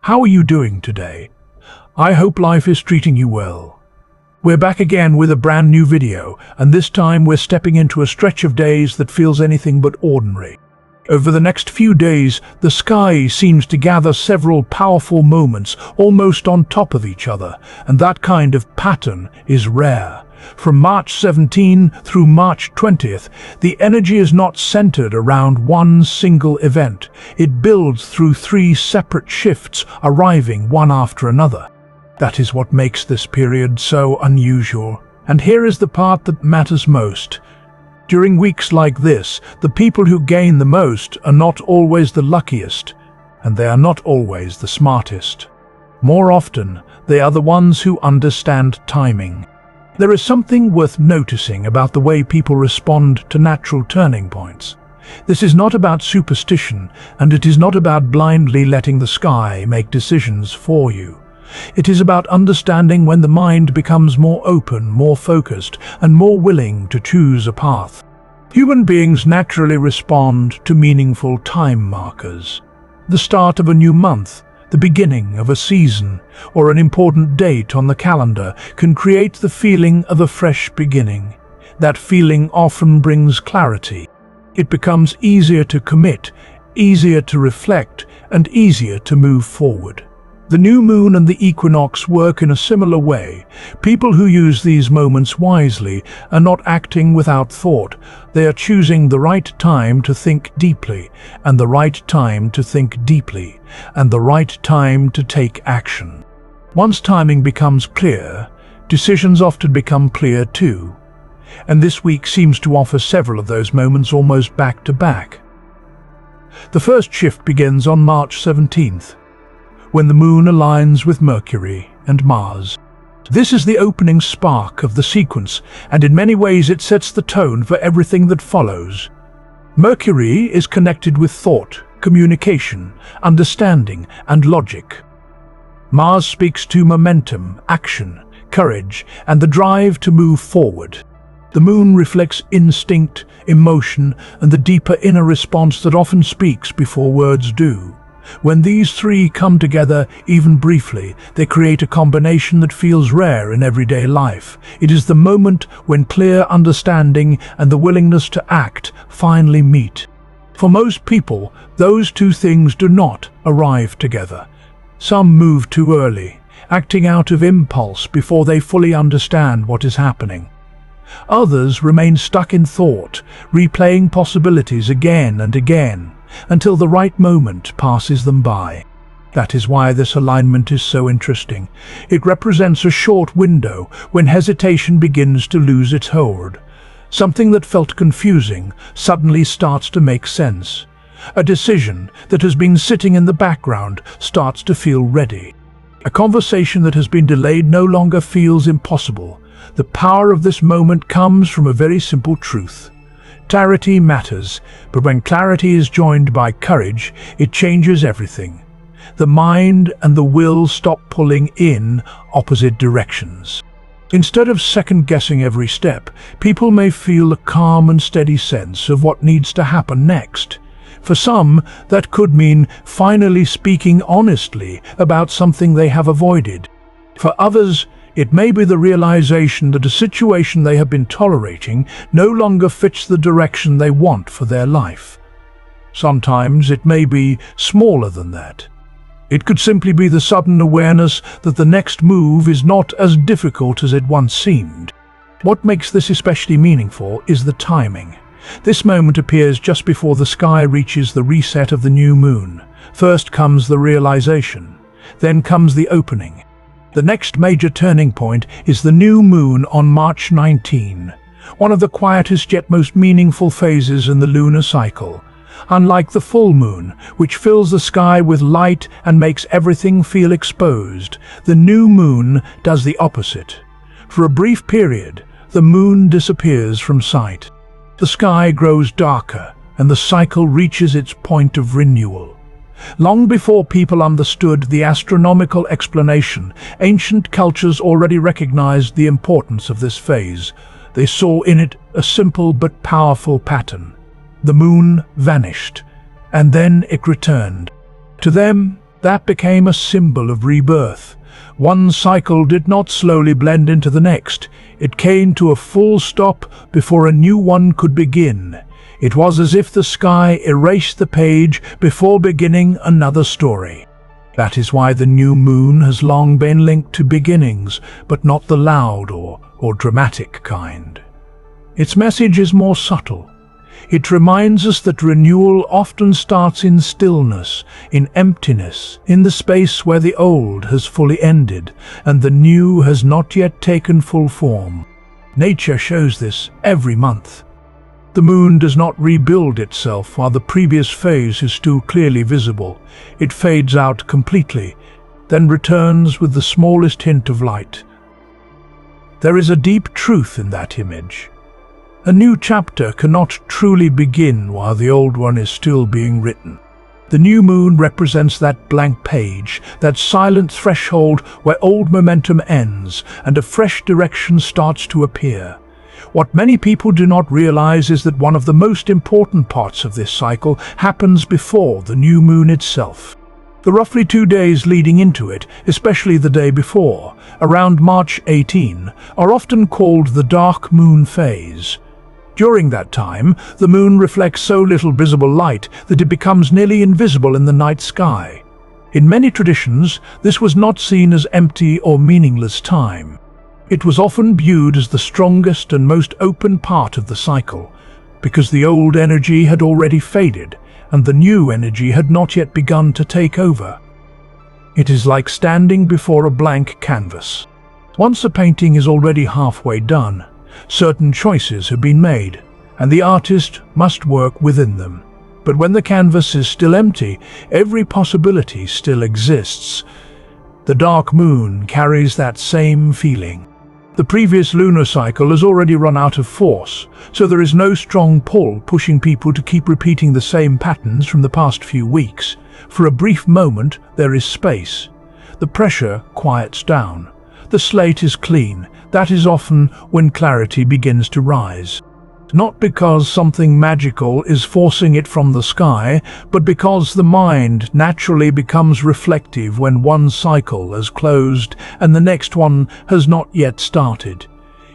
How are you doing today? I hope life is treating you well. We're back again with a brand new video, and this time we're stepping into a stretch of days that feels anything but ordinary. Over the next few days, the sky seems to gather several powerful moments almost on top of each other, and that kind of pattern is rare. From March 17 through March 20th, the energy is not centered around one single event. It builds through three separate shifts, arriving one after another. That is what makes this period so unusual. And here is the part that matters most. During weeks like this, the people who gain the most are not always the luckiest, and they are not always the smartest. More often, they are the ones who understand timing. There is something worth noticing about the way people respond to natural turning points. This is not about superstition, and it is not about blindly letting the sky make decisions for you. It is about understanding when the mind becomes more open, more focused, and more willing to choose a path. Human beings naturally respond to meaningful time markers. The start of a new month, the beginning of a season, or an important date on the calendar can create the feeling of a fresh beginning. That feeling often brings clarity. It becomes easier to commit, easier to reflect, and easier to move forward. The new moon and the equinox work in a similar way. People who use these moments wisely are not acting without thought. They are choosing the right time to think deeply, and the right time to think deeply, and the right time to take action. Once timing becomes clear, decisions often become clear too. And this week seems to offer several of those moments almost back to back. The first shift begins on March 17th. When the moon aligns with Mercury and Mars. This is the opening spark of the sequence, and in many ways it sets the tone for everything that follows. Mercury is connected with thought, communication, understanding, and logic. Mars speaks to momentum, action, courage, and the drive to move forward. The moon reflects instinct, emotion, and the deeper inner response that often speaks before words do. When these three come together, even briefly, they create a combination that feels rare in everyday life. It is the moment when clear understanding and the willingness to act finally meet. For most people, those two things do not arrive together. Some move too early, acting out of impulse before they fully understand what is happening. Others remain stuck in thought, replaying possibilities again and again, until the right moment passes them by. That is why this alignment is so interesting. It represents a short window when hesitation begins to lose its hold. Something that felt confusing suddenly starts to make sense. A decision that has been sitting in the background starts to feel ready. A conversation that has been delayed no longer feels impossible. The power of this moment comes from a very simple truth. Clarity matters, but when clarity is joined by courage, it changes everything. The mind and the will stop pulling in opposite directions. Instead of second-guessing every step, people may feel a calm and steady sense of what needs to happen next. For some, that could mean finally speaking honestly about something they have avoided. For others, it may be the realization that a situation they have been tolerating no longer fits the direction they want for their life. Sometimes it may be smaller than that. It could simply be the sudden awareness that the next move is not as difficult as it once seemed. What makes this especially meaningful is the timing. This moment appears just before the sky reaches the reset of the new moon. First comes the realization, then comes the opening. The next major turning point is the new moon on March 19, one of the quietest yet most meaningful phases in the lunar cycle. Unlike the full moon, which fills the sky with light and makes everything feel exposed, the new moon does the opposite. For a brief period, the moon disappears from sight. The sky grows darker, and the cycle reaches its point of renewal. Long before people understood the astronomical explanation, ancient cultures already recognized the importance of this phase. They saw in it a simple but powerful pattern. The moon vanished, and then it returned. To them, That became a symbol of rebirth. One cycle did not slowly blend into the next. It came to a full stop before a new one could begin. It was as if the sky erased the page before beginning another story. That is why the new moon has long been linked to beginnings, but not the loud or dramatic kind. Its message is more subtle. It reminds us that renewal often starts in stillness, in emptiness, in the space where the old has fully ended and the new has not yet taken full form. Nature shows this every month. The moon does not rebuild itself while the previous phase is still clearly visible. It fades out completely, then returns with the smallest hint of light. There is a deep truth in that image. A new chapter cannot truly begin while the old one is still being written. The new moon represents that blank page, that silent threshold where old momentum ends and a fresh direction starts to appear. What many people do not realize is that one of the most important parts of this cycle happens before the new moon itself. The roughly 2 days leading into it, especially the day before, around March 18, are often called the dark moon phase. During that time, the moon reflects so little visible light that it becomes nearly invisible in the night sky. In many traditions, this was not seen as empty or meaningless time. It was often viewed as the strongest and most open part of the cycle, because the old energy had already faded and the new energy had not yet begun to take over. It is like standing before a blank canvas. Once a painting is already halfway done, certain choices have been made, and the artist must work within them. But when the canvas is still empty, every possibility still exists. The dark moon carries that same feeling. The previous lunar cycle has already run out of force, so there is no strong pull pushing people to keep repeating the same patterns from the past few weeks. For a brief moment, there is space. The pressure quiets down. The slate is clean. That is often when clarity begins to rise. Not because something magical is forcing it from the sky, but because the mind naturally becomes reflective when one cycle has closed and the next one has not yet started.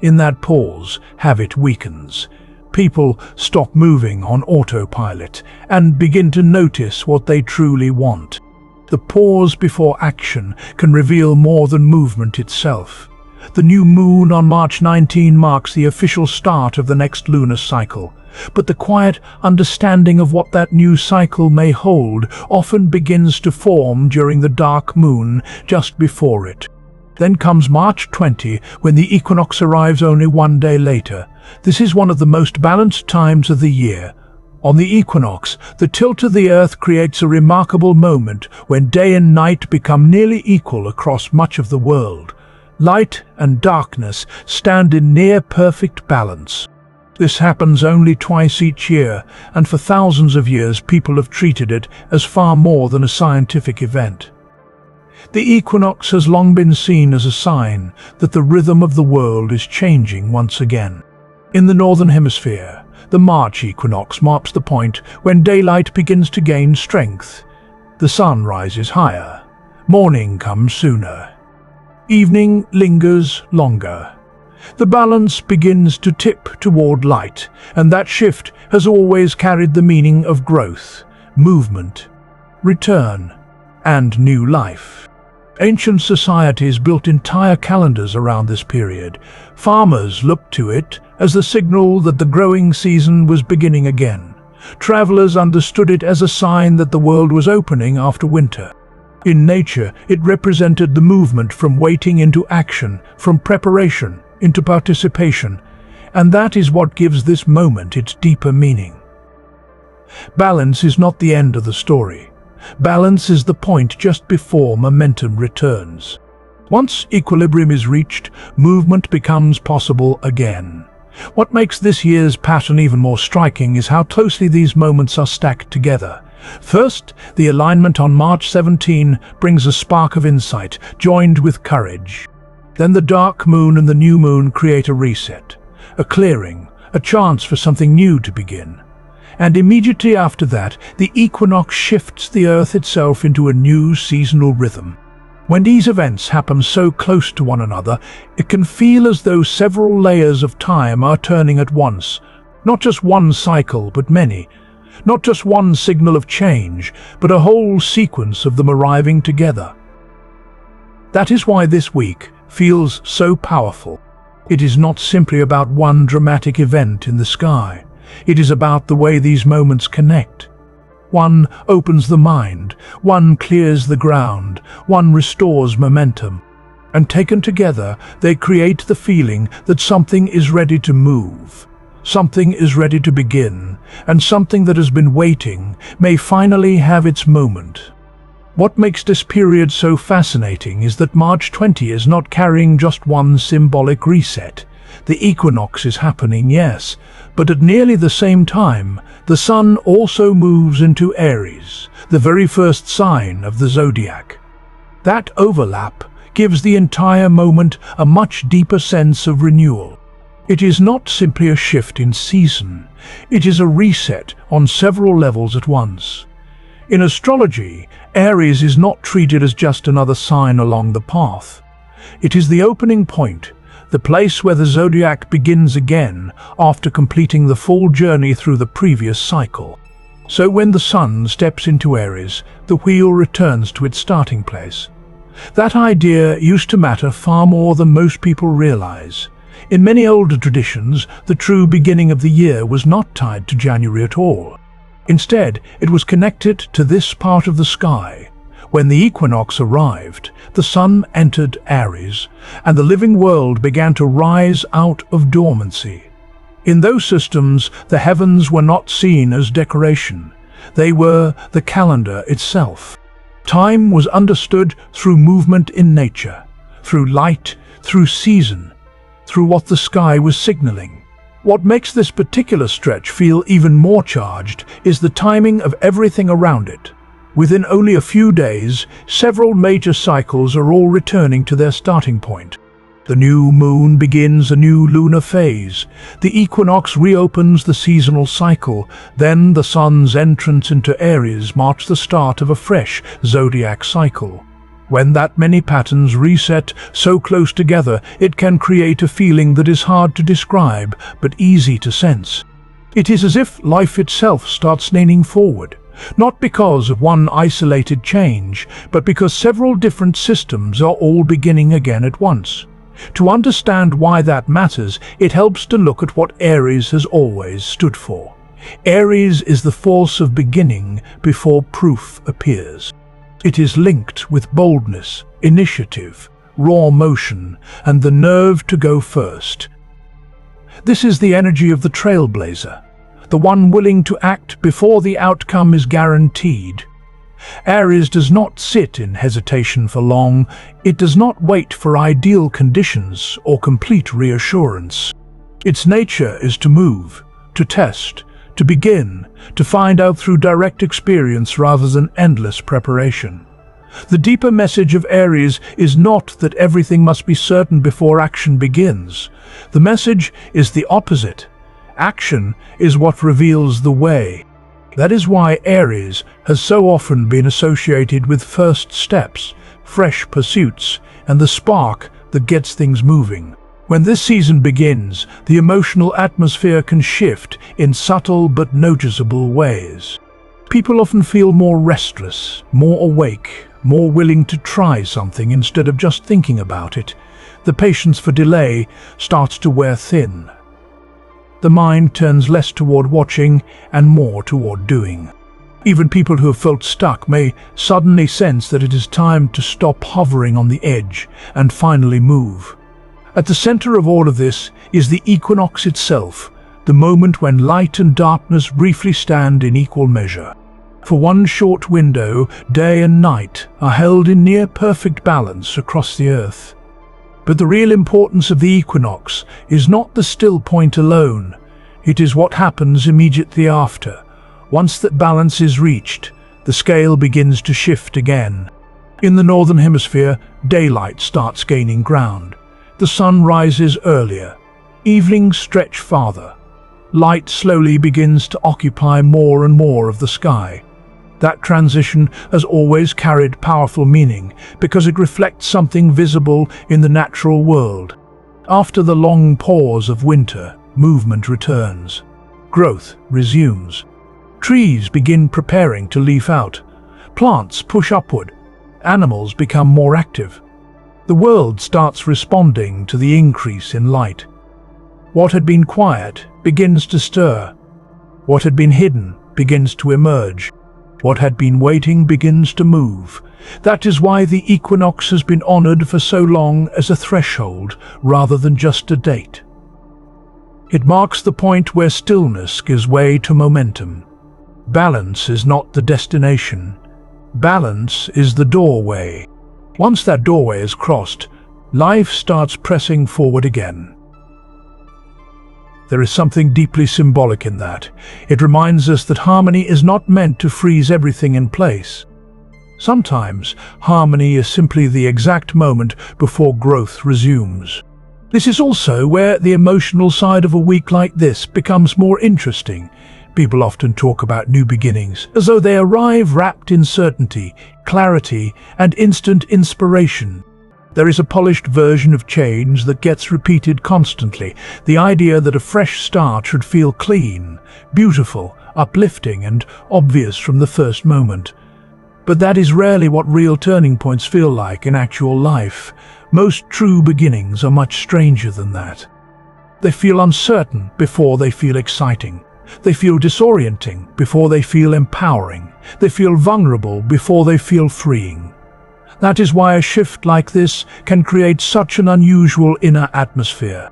In that pause, habit weakens. People stop moving on autopilot and begin to notice what they truly want. The pause before action can reveal more than movement itself. The new moon on March 19 marks the official start of the next lunar cycle, but the quiet understanding of what that new cycle may hold often begins to form during the dark moon just before it. Then comes March 20, when the equinox arrives only 1 day later. This is one of the most balanced times of the year. On the equinox, the tilt of the Earth creates a remarkable moment when day and night become nearly equal across much of the world. Light and darkness stand in near-perfect balance. This happens only twice each year, and for thousands of years people have treated it as far more than a scientific event. The equinox has long been seen as a sign that the rhythm of the world is changing once again. In the northern hemisphere, the March equinox marks the point when daylight begins to gain strength. The sun rises higher. Morning comes sooner. Evening lingers longer. The balance begins to tip toward light, and that shift has always carried the meaning of growth, movement, return, and new life. Ancient societies built entire calendars around this period. Farmers looked to it as the signal that the growing season was beginning again. Travelers understood it as a sign that the world was opening after winter. In nature, it represented the movement from waiting into action, from preparation into participation, and that is what gives this moment its deeper meaning. Balance is not the end of the story. Balance is the point just before momentum returns. Once equilibrium is reached, movement becomes possible again. What makes this year's pattern even more striking is how closely these moments are stacked together. First, the alignment on March 17 brings a spark of insight, joined with courage. Then the dark moon and the new moon create a reset, a clearing, a chance for something new to begin. And immediately after that, the equinox shifts the Earth itself into a new seasonal rhythm. When these events happen so close to one another, it can feel as though several layers of time are turning at once. Not just one cycle, but many. Not just one signal of change, but a whole sequence of them arriving together. That is why this week feels so powerful. It is not simply about one dramatic event in the sky. It is about the way these moments connect. One opens the mind, one clears the ground, one restores momentum. And taken together, they create the feeling that something is ready to move. Something is ready to begin, and something that has been waiting may finally have its moment. What makes this period so fascinating is that March 20 is not carrying just one symbolic reset. The equinox is happening, yes, but at nearly the same time, the sun also moves into Aries, the very first sign of the zodiac. That overlap gives the entire moment a much deeper sense of renewal. It is not simply a shift in season, it is a reset on several levels at once. In astrology, Aries is not treated as just another sign along the path. It is the opening point, the place where the zodiac begins again after completing the full journey through the previous cycle. So when the sun steps into Aries, the wheel returns to its starting place. That idea used to matter far more than most people realize. In many older traditions, the true beginning of the year was not tied to January at all. Instead, it was connected to this part of the sky. When the equinox arrived, the sun entered Aries, and the living world began to rise out of dormancy. In those systems, the heavens were not seen as decoration. They were the calendar itself. Time was understood through movement in nature, through light, through season, through what the sky was signaling. What makes this particular stretch feel even more charged is the timing of everything around it. Within only a few days, several major cycles are all returning to their starting point. The new moon begins a new lunar phase. The equinox reopens the seasonal cycle. Then the sun's entrance into Aries marks the start of a fresh zodiac cycle. When that many patterns reset so close together, it can create a feeling that is hard to describe, but easy to sense. It is as if life itself starts leaning forward, not because of one isolated change, but because several different systems are all beginning again at once. To understand why that matters, it helps to look at what Aries has always stood for. Aries is the force of beginning before proof appears. It is linked with boldness, initiative, raw motion, and the nerve to go first. This is the energy of the trailblazer, the one willing to act before the outcome is guaranteed. Aries does not sit in hesitation for long. It does not wait for ideal conditions or complete reassurance. Its nature is to move, to test, to begin, to find out through direct experience rather than endless preparation. The deeper message of Aries is not that everything must be certain before action begins. The message is the opposite. Action is what reveals the way. That is why Aries has so often been associated with first steps, fresh pursuits, and the spark that gets things moving. When this season begins, the emotional atmosphere can shift in subtle but noticeable ways. People often feel more restless, more awake, more willing to try something instead of just thinking about it. The patience for delay starts to wear thin. The mind turns less toward watching and more toward doing. Even people who have felt stuck may suddenly sense that it is time to stop hovering on the edge and finally move. At the center of all of this is the equinox itself, the moment when light and darkness briefly stand in equal measure. For one short window, day and night are held in near-perfect balance across the earth. But the real importance of the equinox is not the still point alone. It is what happens immediately after. Once that balance is reached, the scale begins to shift again. In the northern hemisphere, daylight starts gaining ground. The sun rises earlier. Evenings stretch farther. Light slowly begins to occupy more and more of the sky. That transition has always carried powerful meaning because it reflects something visible in the natural world. After the long pause of winter, movement returns. Growth resumes. Trees begin preparing to leaf out. Plants push upward. Animals become more active. The world starts responding to the increase in light. What had been quiet begins to stir. What had been hidden begins to emerge. What had been waiting begins to move. That is why the equinox has been honored for so long as a threshold rather than just a date. It marks the point where stillness gives way to momentum. Balance is not the destination. Balance is the doorway. Once that doorway is crossed, life starts pressing forward again. There is something deeply symbolic in that. It reminds us that harmony is not meant to freeze everything in place. Sometimes, harmony is simply the exact moment before growth resumes. This is also where the emotional side of a week like this becomes more interesting. People often talk about new beginnings, as though they arrive wrapped in certainty, clarity, and instant inspiration. There is a polished version of change that gets repeated constantly, the idea that a fresh start should feel clean, beautiful, uplifting, and obvious from the first moment. But that is rarely what real turning points feel like in actual life. Most true beginnings are much stranger than that. They feel uncertain before they feel exciting. They feel disorienting before they feel empowering. They feel vulnerable before they feel freeing. That is why a shift like this can create such an unusual inner atmosphere.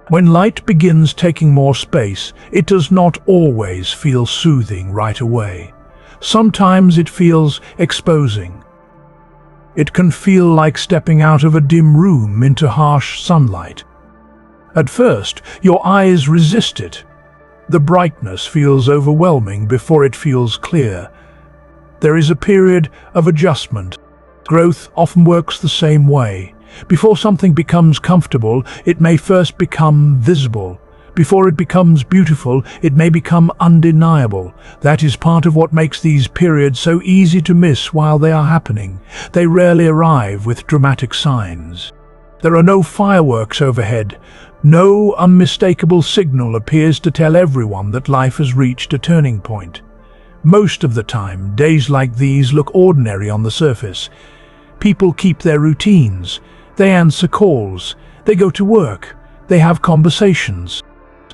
When light begins taking more space, it does not always feel soothing right away. Sometimes it feels exposing. It can feel like stepping out of a dim room into harsh sunlight. At first, your eyes resist it. The brightness feels overwhelming before it feels clear. There is a period of adjustment. Growth often works the same way. Before something becomes comfortable, it may first become visible. Before it becomes beautiful, it may become undeniable. That is part of what makes these periods so easy to miss while they are happening. They rarely arrive with dramatic signs. There are no fireworks overhead. No unmistakable signal appears to tell everyone that life has reached a turning point. Most of the time, days like these look ordinary on the surface. People keep their routines. They answer calls. They go to work. They have conversations.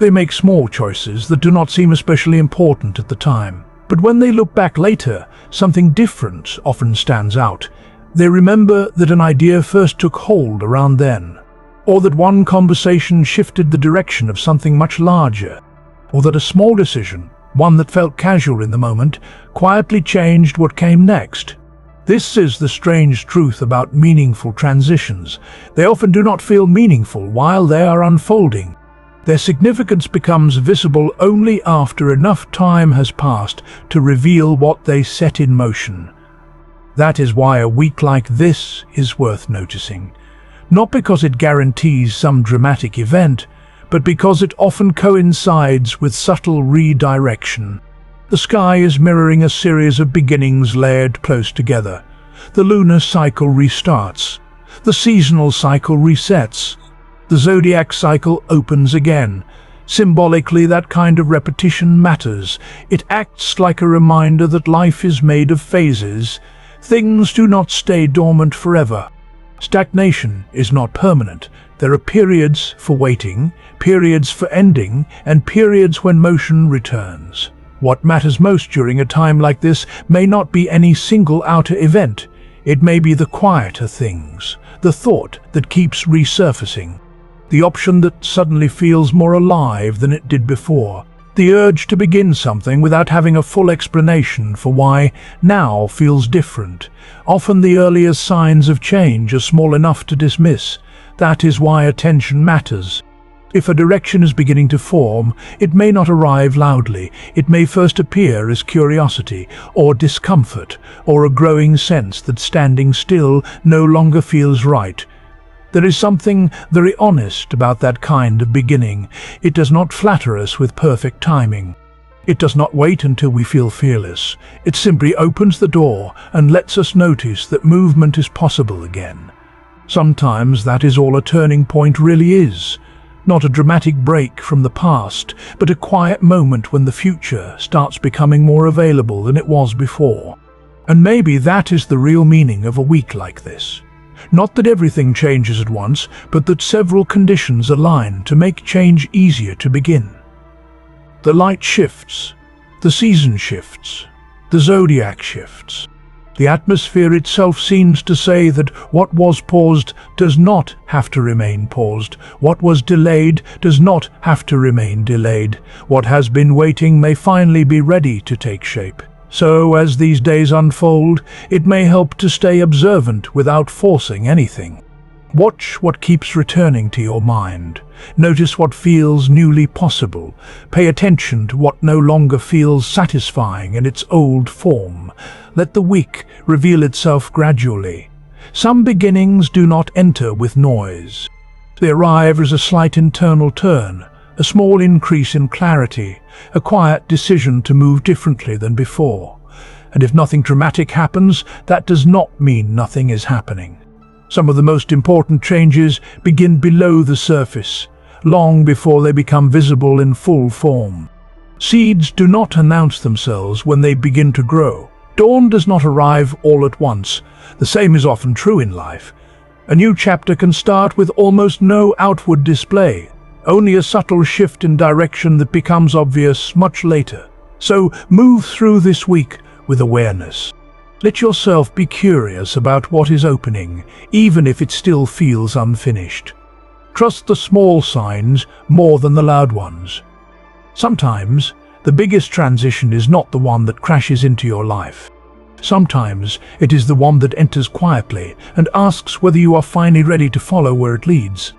They make small choices that do not seem especially important at the time. But when they look back later, something different often stands out. They remember that an idea first took hold around then, or that one conversation shifted the direction of something much larger, or that a small decision, one that felt casual in the moment, quietly changed what came next. This is the strange truth about meaningful transitions. They often do not feel meaningful while they are unfolding. Their significance becomes visible only after enough time has passed to reveal what they set in motion. That is why a week like this is worth noticing. Not because it guarantees some dramatic event, but because it often coincides with subtle redirection. The sky is mirroring a series of beginnings layered close together. The lunar cycle restarts. The seasonal cycle resets. The zodiac cycle opens again. Symbolically, that kind of repetition matters. It acts like a reminder that life is made of phases. Things do not stay dormant forever. Stagnation is not permanent. There are periods for waiting, periods for ending, and periods when motion returns. What matters most during a time like this may not be any single outer event. It may be the quieter things, the thought that keeps resurfacing, the option that suddenly feels more alive than it did before, the urge to begin something without having a full explanation for why now feels different. Often the earliest signs of change are small enough to dismiss. That is why attention matters. If a direction is beginning to form, it may not arrive loudly. It may first appear as curiosity, or discomfort, or a growing sense that standing still no longer feels right. There is something very honest about that kind of beginning. It does not flatter us with perfect timing. It does not wait until we feel fearless. It simply opens the door and lets us notice that movement is possible again. Sometimes that is all a turning point really is. Not a dramatic break from the past, but a quiet moment when the future starts becoming more available than it was before. And maybe that is the real meaning of a week like this. Not that everything changes at once, but that several conditions align to make change easier to begin. The light shifts, the season shifts, the zodiac shifts. The atmosphere itself seems to say that what was paused does not have to remain paused. What was delayed does not have to remain delayed. What has been waiting may finally be ready to take shape. So, as these days unfold, it may help to stay observant without forcing anything. Watch what keeps returning to your mind. Notice what feels newly possible. Pay attention to what no longer feels satisfying in its old form. Let the week reveal itself gradually. Some beginnings do not enter with noise. They arrive as a slight internal turn, a small increase in clarity, a quiet decision to move differently than before. And if nothing dramatic happens, that does not mean nothing is happening. Some of the most important changes begin below the surface, long before they become visible in full form. Seeds do not announce themselves when they begin to grow. Dawn does not arrive all at once. The same is often true in life. A new chapter can start with almost no outward display, only a subtle shift in direction that becomes obvious much later. So move through this week with awareness. Let yourself be curious about what is opening, even if it still feels unfinished. Trust the small signs more than the loud ones. Sometimes, the biggest transition is not the one that crashes into your life. Sometimes, it is the one that enters quietly and asks whether you are finally ready to follow where it leads.